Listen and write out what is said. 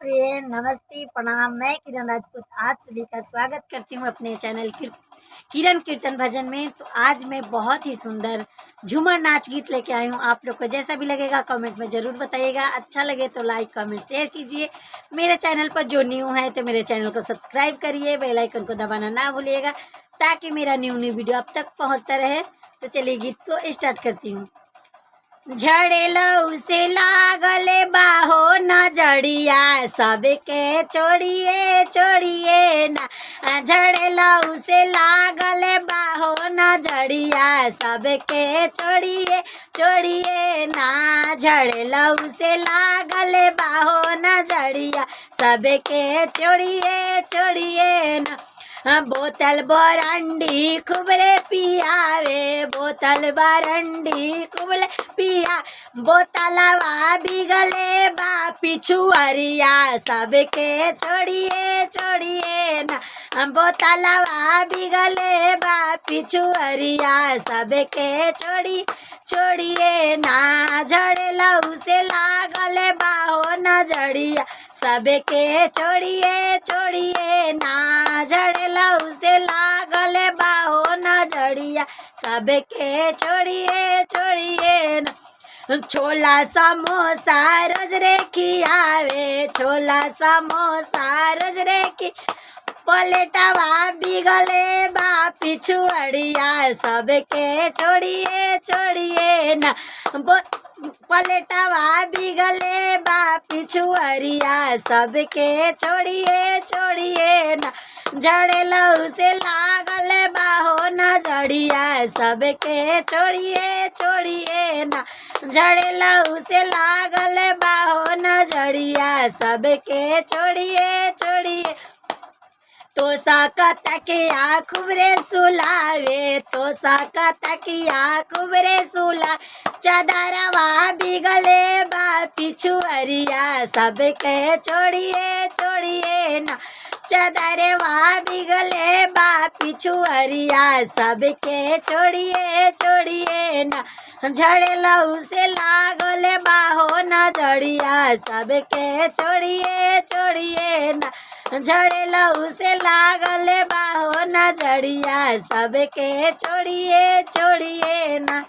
Friend, नमस्ते, प्रणाम। मैं किरण राजपूत आप सभी का स्वागत करती हूँ अपने चैनल किरण कीर्तन भजन में। तो आज मैं बहुत ही सुंदर झूमर नाच गीत लेके आई हूँ। आप लोग को जैसा भी लगेगा कमेंट में ज़रूर बताइएगा। अच्छा लगे तो लाइक कमेंट शेयर कीजिए। मेरे चैनल पर जो न्यू है तो मेरे चैनल को सब्सक्राइब करिए, बेल आइकन को दबाना ना भूलिएगा ताकि मेरा न्यू वीडियो आप तक पहुँचता रहे। तो चलिए गीत को स्टार्ट करती हूँ। झड़ेलऊ से लागले बाहो नजरिया सबके छोड़िए छोड़िए ना। झड़ेलऊ से लागले बाहो नजरिया सबके छोड़िए छोड़िए ना। झड़ेलऊ से लागले बाहो नजरिया सबके छोड़िए छोड़िए ना। बोतल बरंडी खूबरे पियावे, बोतल बरंडी खूबले पिया। बोतलवा बिगले बा पिछुअरिया सबके छोड़िए छोड़िए ना। बोतलवा बिगले बा पिछुअरिया सबके छोड़िए ना। झड़ेलऊ से लागले बाहो नजरिया सबके छोड़िए छोड़िए ना। झड़ेलऊ से लागले बाहो नजरिया सबके छोड़िए छोड़िए ना। छोला समोसा रोज रे खियावे, छोला समोसा रोज रे की। पलेटवा बिगले बा पिछुअरिया सबके छोड़िए छोड़िए ना। पलेटवा बिगले बा पिछुअरिया सबके छोड़िए छोड़िए ना। झड़ेलऊ से लागले बाहो नजरिया सबके छोड़िए छोड़िए ना। झड़ेलऊ से लागले बाहो नजरिया सबके छोड़िए छोड़िए। तोसा का तकिया खूबरे सुलावे, तोसा का तकिया खूबरे सुला। चादरवा बिगले बा पिछुअरिया सबके छोड़िए छोड़िए ना। चादरवा बिगले बा पिछुअरिया सबके छोड़िए छोड़िए ना। झड़ेलऊ से लागले बाहो नजरिया सबके छोड़िए छोड़िए ना। झड़ेलऊ से लागले बाहो नजरिया सबके छोड़िए छोड़िए ना।